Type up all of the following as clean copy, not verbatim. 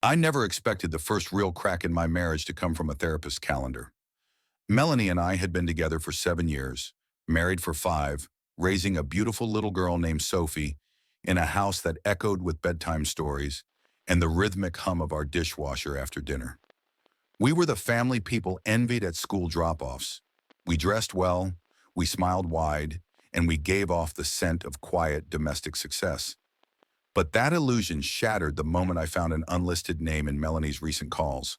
I never expected the first real crack in my marriage to come from a therapist's calendar. Melanie and I had been together for 7 years, married for 5, raising a beautiful little girl named Sophie in a house that echoed with bedtime stories and the rhythmic hum of our dishwasher after dinner. We were the family people envied at school drop-offs. We dressed well, we smiled wide, and we gave off the scent of quiet domestic success. But that illusion shattered the moment I found an unlisted name in Melanie's recent calls,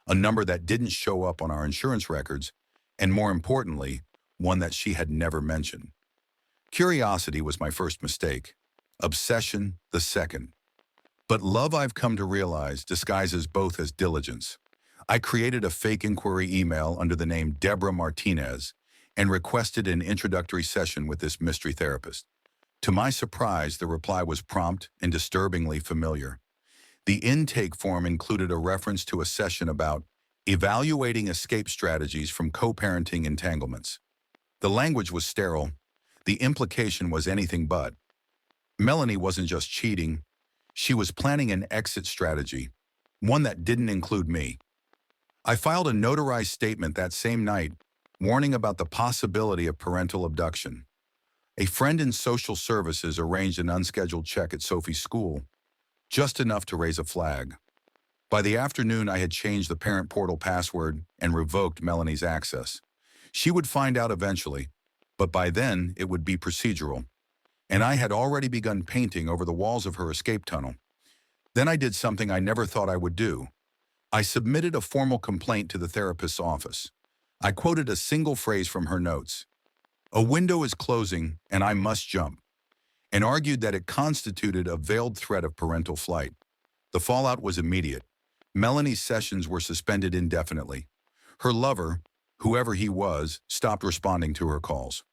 a number that didn't show up on our insurance records, and more importantly, one that she had never mentioned. Curiosity was my first mistake, obsession the second. But love, I've come to realize, disguises both as diligence. I created a fake inquiry email under the name Deborah Martinez and requested an introductory session with this mystery therapist. To my surprise, the reply was prompt and disturbingly familiar. The intake form included a reference to a session about evaluating escape strategies from co-parenting entanglements. The language was sterile. The implication was anything but. Melanie wasn't just cheating. She was planning an exit strategy, one that didn't include me. I filed a notarized statement that same night, warning about the possibility of parental abduction. A friend in social services arranged an unscheduled check at Sophie's school, just enough to raise a flag. By the afternoon, I had changed the parent portal password and revoked Melanie's access. She would find out eventually, but by then it would be procedural. And I had already begun painting over the walls of her escape tunnel. Then I did something I never thought I would do. I submitted a formal complaint to the therapist's office. I quoted a single phrase from her notes. "A window is closing, and I must jump," and argued that it constituted a veiled threat of parental flight. The fallout was immediate. Melanie's sessions were suspended indefinitely. Her lover, whoever he was, stopped responding to her calls.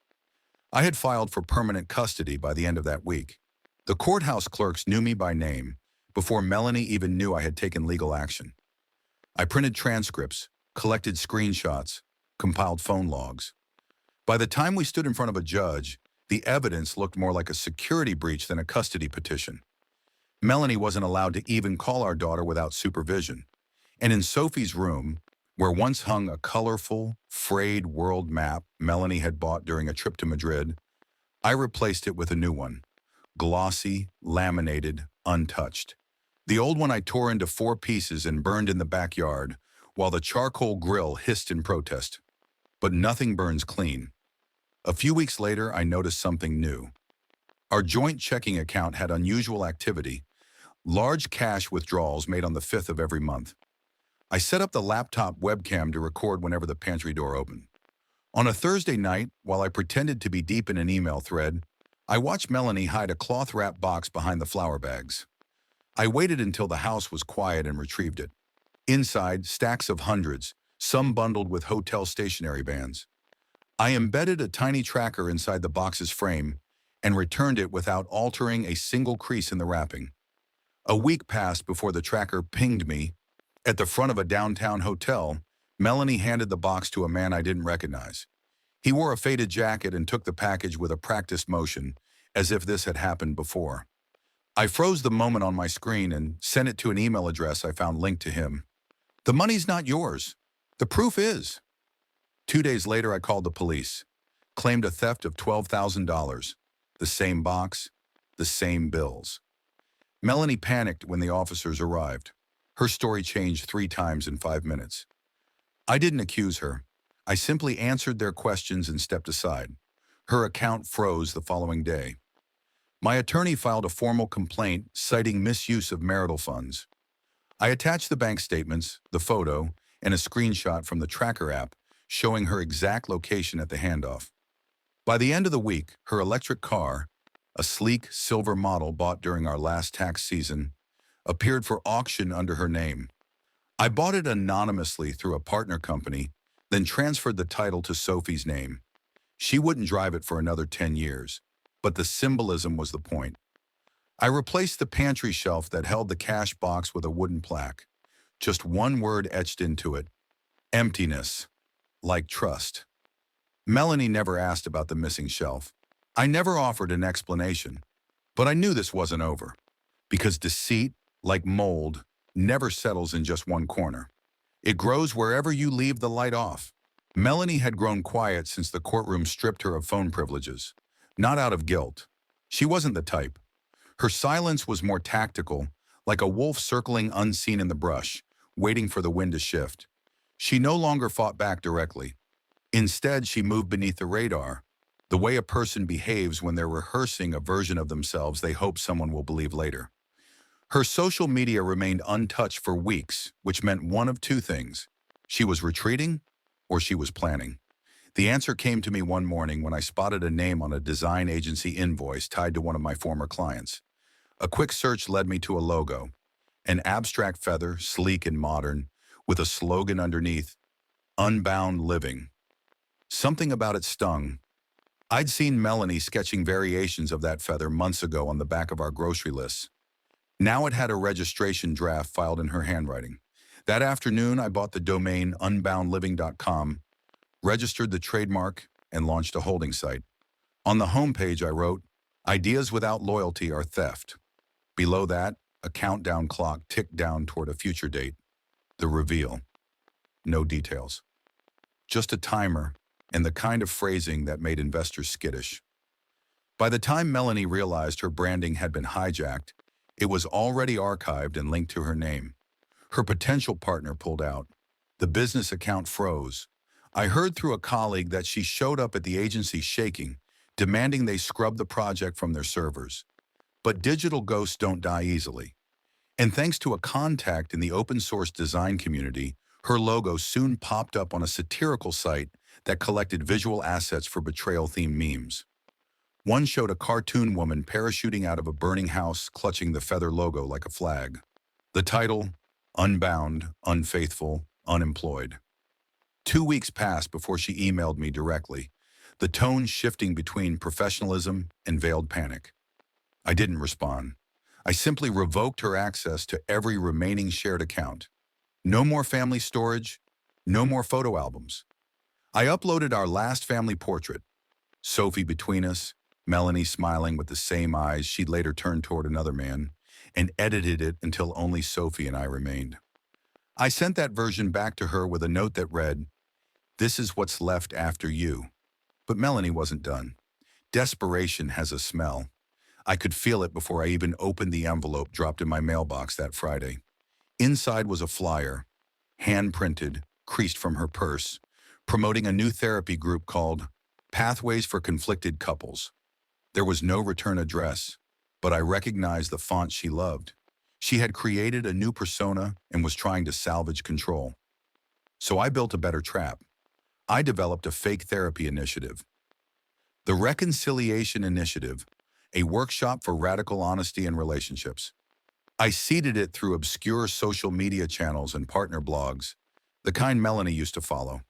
I had filed for permanent custody by the end of that week. The courthouse clerks knew me by name before Melanie even knew I had taken legal action. I printed transcripts, collected screenshots, compiled phone logs. By the time we stood in front of a judge, the evidence looked more like a security breach than a custody petition. Melanie wasn't allowed to even call our daughter without supervision. And in Sophie's room, where once hung a colorful, frayed world map Melanie had bought during a trip to Madrid, I replaced it with a new one, glossy, laminated, untouched. The old one I tore into 4 pieces and burned in the backyard, while the charcoal grill hissed in protest. But nothing burns clean. A few weeks later, I noticed something new. Our joint checking account had unusual activity, large cash withdrawals made on the 5th of every month. I set up the laptop webcam to record whenever the pantry door opened. On a Thursday night, while I pretended to be deep in an email thread, I watched Melanie hide a cloth-wrapped box behind the flour bags. I waited until the house was quiet and retrieved it. Inside, stacks of hundreds, some bundled with hotel stationery bands. I embedded a tiny tracker inside the box's frame and returned it without altering a single crease in the wrapping. A week passed before the tracker pinged me. At the front of a downtown hotel, Melanie handed the box to a man I didn't recognize. He wore a faded jacket and took the package with a practiced motion, as if this had happened before. I froze the moment on my screen and sent it to an email address I found linked to him. "The money's not yours. The proof is." 2 days later, I called the police, claimed a theft of $12,000, the same box, the same bills. Melanie panicked when the officers arrived. Her story changed 3 times in 5 minutes. I didn't accuse her. I simply answered their questions and stepped aside. Her account froze the following day. My attorney filed a formal complaint citing misuse of marital funds. I attached the bank statements, the photo, and a screenshot from the tracker app showing her exact location at the handoff. By the end of the week, her electric car, a sleek silver model bought during our last tax season, appeared for auction under her name. I bought it anonymously through a partner company, then transferred the title to Sophie's name. She wouldn't drive it for another 10 years, but the symbolism was the point. I replaced the pantry shelf that held the cash box with a wooden plaque. Just one word etched into it: emptiness, like trust. Melanie never asked about the missing shelf. I never offered an explanation, but I knew this wasn't over, because deceit, like mold, never settles in just one corner. It grows wherever you leave the light off. Melanie had grown quiet since the courtroom stripped her of phone privileges. Not out of guilt. She wasn't the type. Her silence was more tactical, like a wolf circling unseen in the brush, waiting for the wind to shift. She no longer fought back directly. Instead, she moved beneath the radar, the way a person behaves when they're rehearsing a version of themselves they hope someone will believe later. Her social media remained untouched for weeks, which meant one of two things. She was retreating, or she was planning. The answer came to me one morning when I spotted a name on a design agency invoice tied to one of my former clients. A quick search led me to a logo, an abstract feather, sleek and modern, with a slogan underneath, Unbound Living. Something about it stung. I'd seen Melanie sketching variations of that feather months ago on the back of our grocery lists. Now it had a registration draft filed in her handwriting. That afternoon, I bought the domain unboundliving.com, registered the trademark, and launched a holding site. On the homepage, I wrote, "Ideas without loyalty are theft." Below that, a countdown clock ticked down toward a future date. The reveal. No details. Just a timer and the kind of phrasing that made investors skittish. By the time Melanie realized her branding had been hijacked, it was already archived and linked to her name. Her potential partner pulled out. The business account froze. I heard through a colleague that she showed up at the agency shaking, demanding they scrub the project from their servers. But digital ghosts don't die easily. And thanks to a contact in the open source design community, her logo soon popped up on a satirical site that collected visual assets for betrayal-themed memes. One showed a cartoon woman parachuting out of a burning house, clutching the feather logo like a flag. The title, Unbound, Unfaithful, Unemployed. 2 weeks passed before she emailed me directly, the tone shifting between professionalism and veiled panic. I didn't respond. I simply revoked her access to every remaining shared account. No more family storage, no more photo albums. I uploaded our last family portrait, Sophie between us, Melanie smiling with the same eyes she'd later turned toward another man, and edited it until only Sophie and I remained. I sent that version back to her with a note that read, "This is what's left after you." But Melanie wasn't done. Desperation has a smell. I could feel it before I even opened the envelope dropped in my mailbox that Friday. Inside was a flyer, hand-printed, creased from her purse, promoting a new therapy group called Pathways for Conflicted Couples. There was no return address, but I recognized the font she loved. She had created a new persona and was trying to salvage control. So I built a better trap. I developed a fake therapy initiative. The Reconciliation Initiative, a workshop for radical honesty in relationships. I seeded it through obscure social media channels and partner blogs, the kind Melanie used to follow.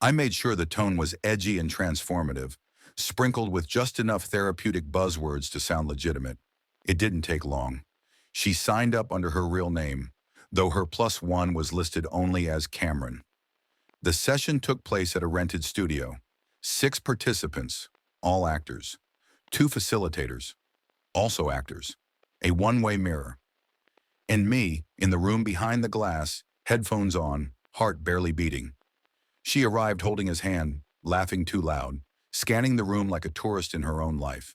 I made sure the tone was edgy and transformative, sprinkled with just enough therapeutic buzzwords to sound legitimate. It didn't take long. She signed up under her real name, though her +1 was listed only as Cameron. The session took place at a rented studio. 6 participants, all actors. 2 facilitators, also actors. A one-way mirror. And me, in the room behind the glass, headphones on, heart barely beating. She arrived holding his hand, laughing too loud, scanning the room like a tourist in her own life.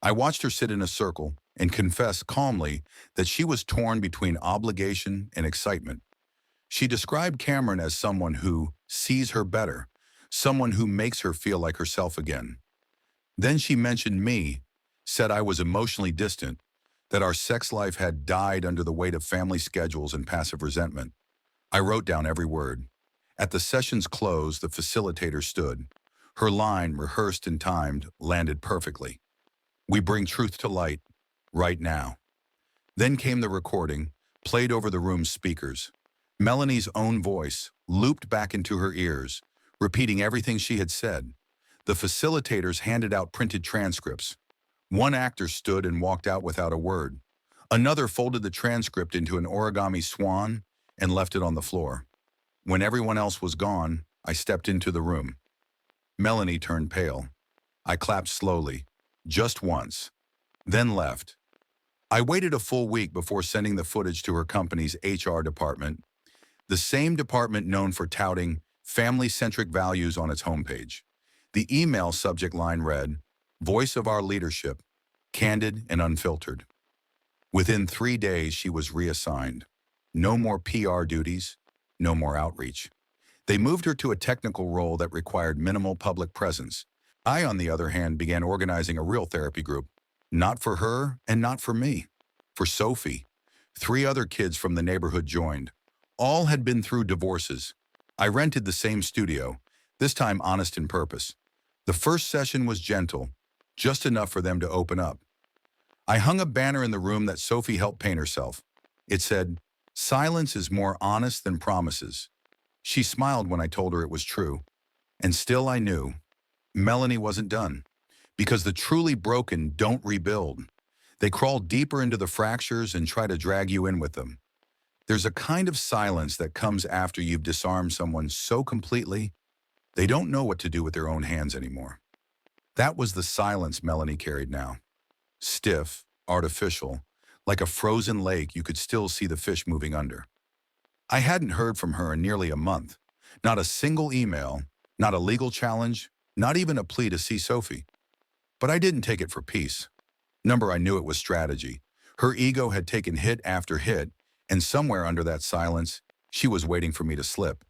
I watched her sit in a circle and confess calmly that she was torn between obligation and excitement. She described Cameron as someone who sees her better, someone who makes her feel like herself again. Then she mentioned me, said I was emotionally distant, that our sex life had died under the weight of family schedules and passive resentment. I wrote down every word. At the session's close, the facilitator stood. Her line, rehearsed and timed, landed perfectly. "We bring truth to light, right now." Then came the recording, played over the room's speakers. Melanie's own voice, looped back into her ears, repeating everything she had said. The facilitators handed out printed transcripts. One actor stood and walked out without a word. Another folded the transcript into an origami swan and left it on the floor. When everyone else was gone, I stepped into the room. Melanie turned pale. I clapped slowly, just once, then left. I waited a full week before sending the footage to her company's HR department, the same department known for touting family-centric values on its homepage. The email subject line read, "Voice of our leadership, candid and unfiltered." Within 3 days, she was reassigned. No more PR duties, no more outreach. They moved her to a technical role that required minimal public presence. I, on the other hand, began organizing a real therapy group. Not for her and not for me. For Sophie. 3 other kids from the neighborhood joined. All had been through divorces. I rented the same studio, this time honest in purpose. The first session was gentle, just enough for them to open up. I hung a banner in the room that Sophie helped paint herself. It said, "Silence is more honest than promises." She smiled when I told her it was true. And still I knew Melanie wasn't done. Because the truly broken don't rebuild. They crawl deeper into the fractures and try to drag you in with them. There's a kind of silence that comes after you've disarmed someone so completely, they don't know what to do with their own hands anymore. That was the silence Melanie carried now. Stiff, artificial, like a frozen lake you could still see the fish moving under. I hadn't heard from her in nearly a month. Not a single email, not a legal challenge, not even a plea to see Sophie. But I didn't take it for peace. I knew it was strategy. Her ego had taken hit after hit, and somewhere under that silence, she was waiting for me to slip.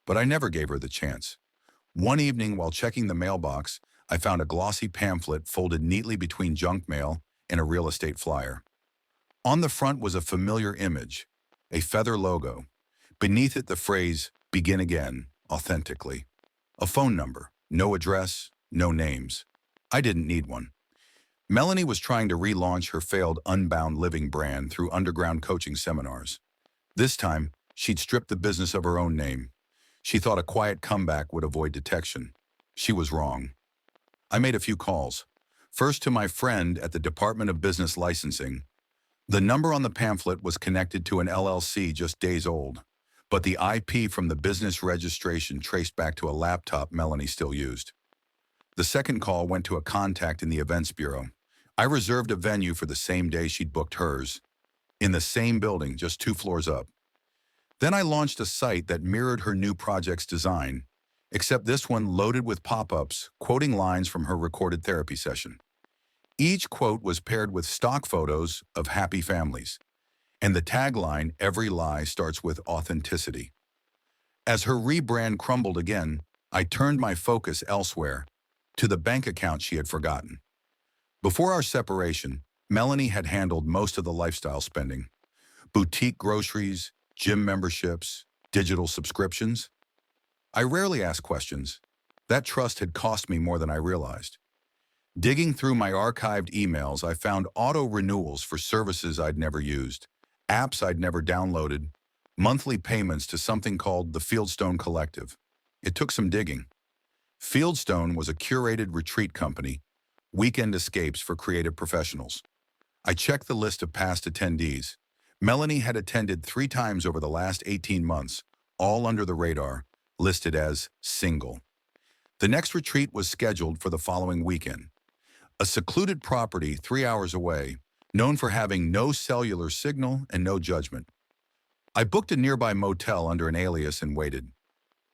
But I never gave her the chance. One evening, while checking the mailbox, I found a glossy pamphlet folded neatly between junk mail and a real estate flyer. On the front was a familiar image, a feather logo. Beneath it, the phrase, "Begin again, authentically." A phone number, no address, no names. I didn't need one. Melanie was trying to relaunch her failed Unbound Living brand through underground coaching seminars. This time, she'd stripped the business of her own name. She thought a quiet comeback would avoid detection. She was wrong. I made a few calls. First to my friend at the Department of Business Licensing. The number on the pamphlet was connected to an LLC just days old, but the IP from the business registration traced back to a laptop Melanie still used. The second call went to a contact in the events bureau. I reserved a venue for the same day she'd booked hers, in the same building, just 2 floors up. Then I launched a site that mirrored her new project's design, except this one loaded with pop-ups, quoting lines from her recorded therapy session. Each quote was paired with stock photos of happy families, and the tagline, "Every lie starts with authenticity." As her rebrand crumbled again, I turned my focus elsewhere, to the bank account she had forgotten. Before our separation, Melanie had handled most of the lifestyle spending. Boutique groceries, gym memberships, digital subscriptions. I rarely asked questions. That trust had cost me more than I realized. Digging through my archived emails, I found auto-renewals for services I'd never used, apps I'd never downloaded, monthly payments to something called the Fieldstone Collective. It took some digging. Fieldstone was a curated retreat company, weekend escapes for creative professionals. I checked the list of past attendees. Melanie had attended 3 times over the last 18 months, all under the radar, listed as single. The next retreat was scheduled for the following weekend. A secluded property 3 hours away, known for having no cellular signal and no judgment. I booked a nearby motel under an alias and waited.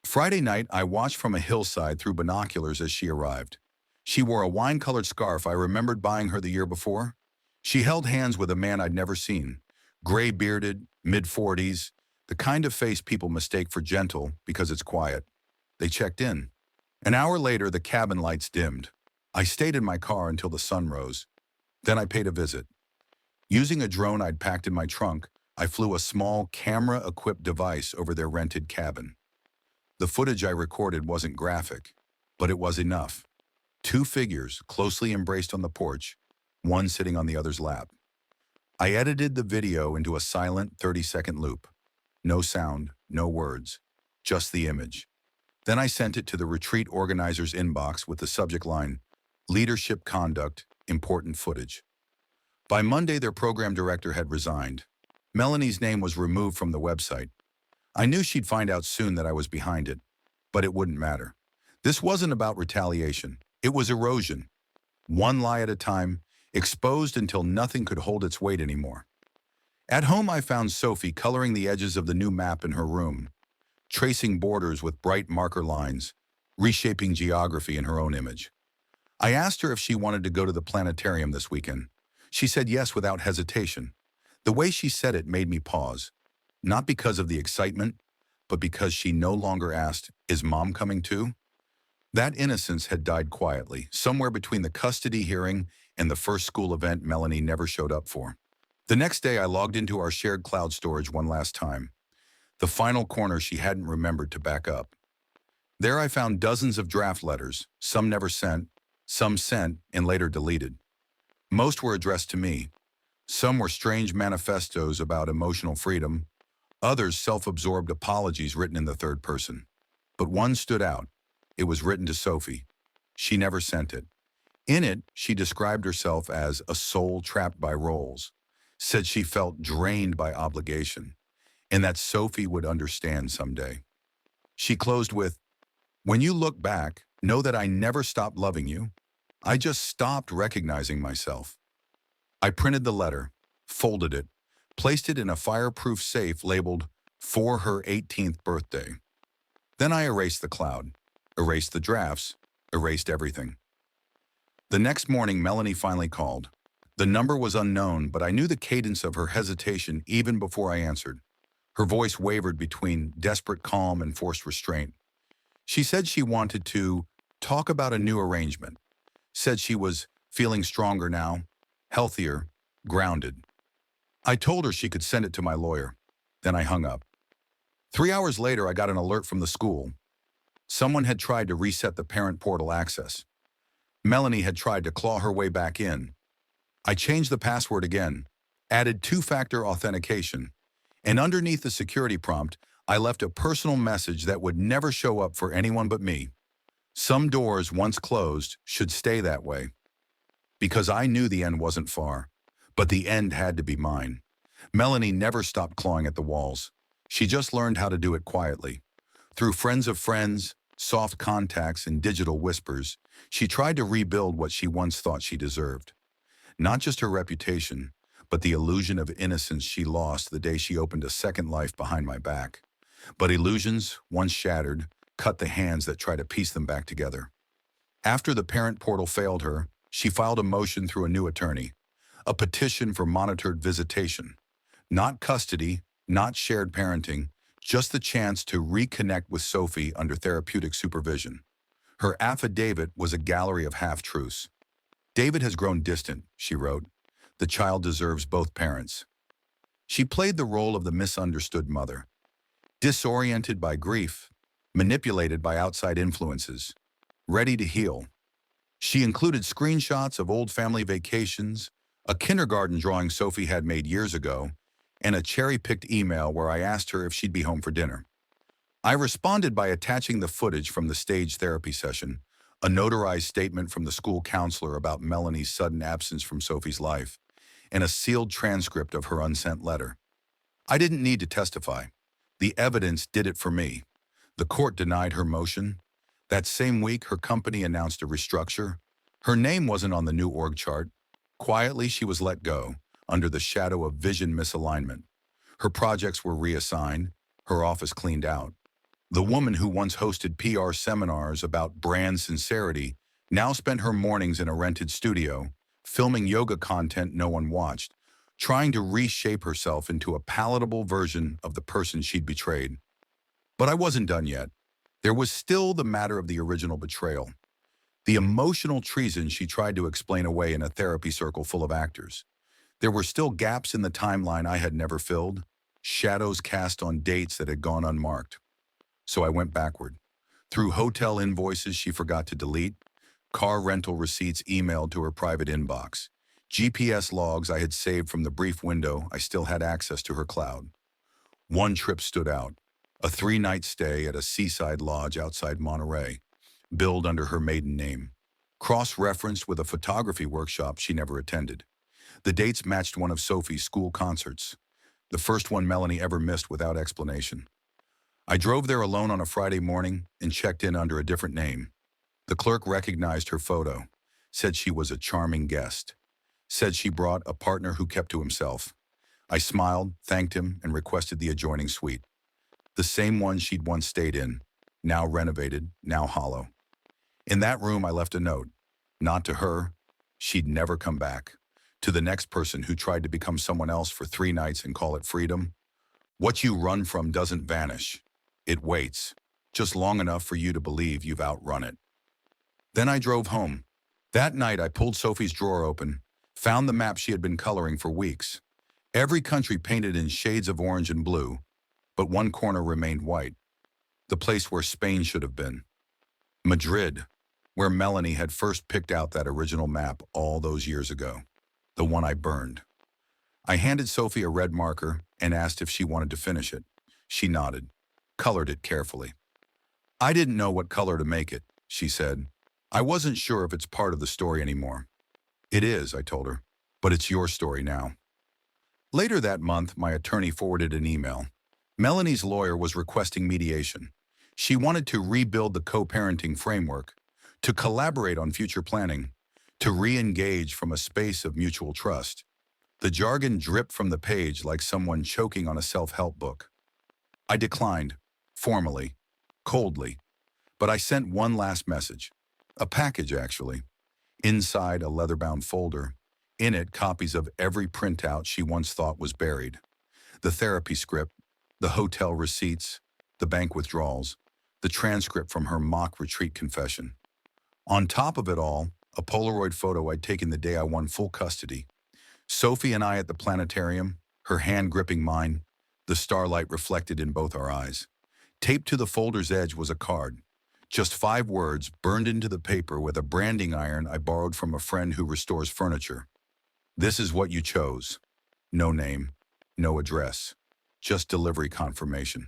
Friday night, I watched from a hillside through binoculars as she arrived. She wore a wine-colored scarf I remembered buying her the year before. She held hands with a man I'd never seen. Gray-bearded, mid-40s, the kind of face people mistake for gentle because it's quiet. They checked in. An hour later, the cabin lights dimmed. I stayed in my car until the sun rose. Then I paid a visit. Using a drone I'd packed in my trunk, I flew a small camera-equipped device over their rented cabin. The footage I recorded wasn't graphic, but it was enough. 2 figures closely embraced on the porch, one sitting on the other's lap. I edited the video into a silent 30-second loop. No sound, no words, just the image. Then I sent it to the retreat organizer's inbox with the subject line, "Leadership Conduct, Important Footage." By Monday, their program director had resigned. Melanie's name was removed from the website. I knew she'd find out soon that I was behind it, but it wouldn't matter. This wasn't about retaliation. It was erosion. One lie at a time, exposed until nothing could hold its weight anymore. At home, I found Sophie coloring the edges of the new map in her room, tracing borders with bright marker lines, reshaping geography in her own image. I asked her if she wanted to go to the planetarium this weekend. She said yes without hesitation. The way she said it made me pause, not because of the excitement, but because she no longer asked, "Is Mom coming too?" That innocence had died quietly, somewhere between the custody hearing and the first school event Melanie never showed up for. The next day, I logged into our shared cloud storage one last time, the final corner she hadn't remembered to back up. There I found dozens of draft letters, some never sent, some sent and later deleted. Most were addressed to me. Some were strange manifestos about emotional freedom, others self-absorbed apologies written in the third person. But one stood out. It was written to Sophie. She never sent it. In it, she described herself as a soul trapped by roles, said she felt drained by obligation, and that Sophie would understand someday. She closed with, "When you look back, know that I never stopped loving you. I just stopped recognizing myself." I printed the letter, folded it, placed it in a fireproof safe labeled "For her 18th birthday." Then I erased the cloud, erased the drafts, erased everything. The next morning, Melanie finally called. The number was unknown, but I knew the cadence of her hesitation even before I answered. Her voice wavered between desperate calm and forced restraint. She said she wanted to talk about a new arrangement, said she was feeling stronger now, healthier, grounded. I told her she could send it to my lawyer. Then I hung up. 3 hours later, I got an alert from the school. Someone had tried to reset the parent portal access. Melanie had tried to claw her way back in. I changed the password again, added two-factor authentication, and underneath the security prompt, I left a personal message that would never show up for anyone but me. Some doors, once closed, should stay that way. Because I knew the end wasn't far, but the end had to be mine. Melanie never stopped clawing at the walls. She just learned how to do it quietly. Through friends of friends, soft contacts, and digital whispers, she tried to rebuild what she once thought she deserved. Not just her reputation, but the illusion of innocence she lost the day she opened a second life behind my back. But illusions, once shattered, cut the hands that try to piece them back together. After the parent portal failed her, she filed a motion through a new attorney, a petition for monitored visitation. Not custody, not shared parenting, just the chance to reconnect with Sophie under therapeutic supervision. Her affidavit was a gallery of half-truths. "David has grown distant," she wrote. "The child deserves both parents." She played the role of the misunderstood mother, disoriented by grief, manipulated by outside influences, ready to heal. She included screenshots of old family vacations, a kindergarten drawing Sophie had made years ago, and a cherry-picked email where I asked her if she'd be home for dinner. I responded by attaching the footage from the staged therapy session, a notarized statement from the school counselor about Melanie's sudden absence from Sophie's life, and a sealed transcript of her unsent letter. I didn't need to testify. The evidence did it for me. The court denied her motion. That same week, her company announced a restructure. Her name wasn't on the new org chart. Quietly, she was let go, under the shadow of vision misalignment. Her projects were reassigned, her office cleaned out. The woman who once hosted PR seminars about brand sincerity now spent her mornings in a rented studio, filming yoga content no one watched, trying to reshape herself into a palatable version of the person she'd betrayed. But I wasn't done yet. There was still the matter of the original betrayal, the emotional treason she tried to explain away in a therapy circle full of actors. There were still gaps in the timeline I had never filled, shadows cast on dates that had gone unmarked. So I went backward. Through hotel invoices she forgot to delete, car rental receipts emailed to her private inbox, GPS logs I had saved from the brief window I still had access to her cloud. One trip stood out, a 3-night stay at a seaside lodge outside Monterey, billed under her maiden name, cross-referenced with a photography workshop she never attended. The dates matched one of Sophie's school concerts, the first one Melanie ever missed without explanation. I drove there alone on a Friday morning and checked in under a different name. The clerk recognized her photo, said she was a charming guest, said she brought a partner who kept to himself. I smiled, thanked him, and requested the adjoining suite. The same one she'd once stayed in, now renovated, now hollow. In that room, I left a note. Not to her. She'd never come back. To the next person who tried to become someone else for 3 nights and call it freedom. What you run from doesn't vanish. It waits, just long enough for you to believe you've outrun it. Then I drove home. That night, I pulled Sophie's drawer open, found the map she had been coloring for weeks. Every country painted in shades of orange and blue, but one corner remained white. The place where Spain should have been. Madrid, where Melanie had first picked out that original map all those years ago. The one I burned. I handed Sophie a red marker and asked if she wanted to finish it. She nodded, colored it carefully. I didn't know what color to make it, she said. I wasn't sure if it's part of the story anymore. It is, I told her, but it's your story now. Later that month, my attorney forwarded an email. Melanie's lawyer was requesting mediation. She wanted to rebuild the co-parenting framework, to collaborate on future planning, to re-engage from a space of mutual trust. The jargon dripped from the page like someone choking on a self-help book. I declined, formally, coldly, but I sent one last message. A package, actually. Inside a leather-bound folder. In it, copies of every printout she once thought was buried. The therapy script, the hotel receipts, the bank withdrawals, the transcript from her mock retreat confession. On top of it all, a Polaroid photo I'd taken the day I won full custody. Sophie and I at the planetarium, her hand gripping mine, the starlight reflected in both our eyes. Taped to the folder's edge was a card. Just 5 words burned into the paper with a branding iron I borrowed from a friend who restores furniture. This is what you chose. No name, no address, just delivery confirmation.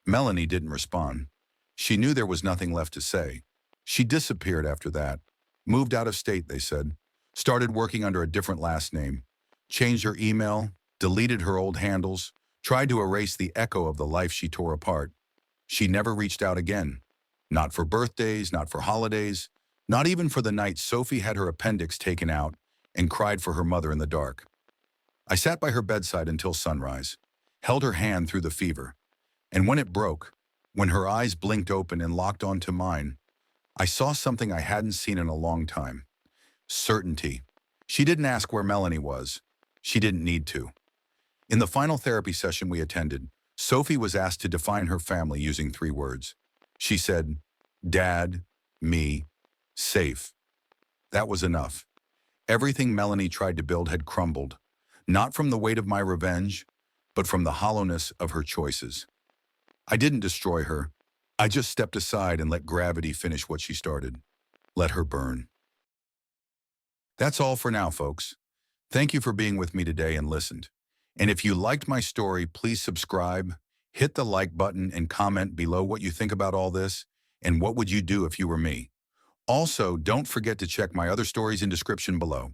Melanie didn't respond. She knew there was nothing left to say. She disappeared after that. Moved out of state, they said. Started working under a different last name. Changed her email, deleted her old handles, tried to erase the echo of the life she tore apart. She never reached out again. Not for birthdays, not for holidays, not even for the night Sophie had her appendix taken out and cried for her mother in the dark. I sat by her bedside until sunrise, held her hand through the fever, and when it broke, when her eyes blinked open and locked onto mine, I saw something I hadn't seen in a long time. Certainty. She didn't ask where Melanie was. She didn't need to. In the final therapy session we attended, Sophie was asked to define her family using 3 words. She said, Dad, me, safe. That was enough. Everything Melanie tried to build had crumbled, not from the weight of my revenge, but from the hollowness of her choices. I didn't destroy her. I just stepped aside and let gravity finish what she started. Let her burn. That's all for now, folks. Thank you for being with me today and listened. And if you liked my story, please subscribe, hit the like button, and comment below what you think about all this and what would you do if you were me. Also, don't forget to check my other stories in description below.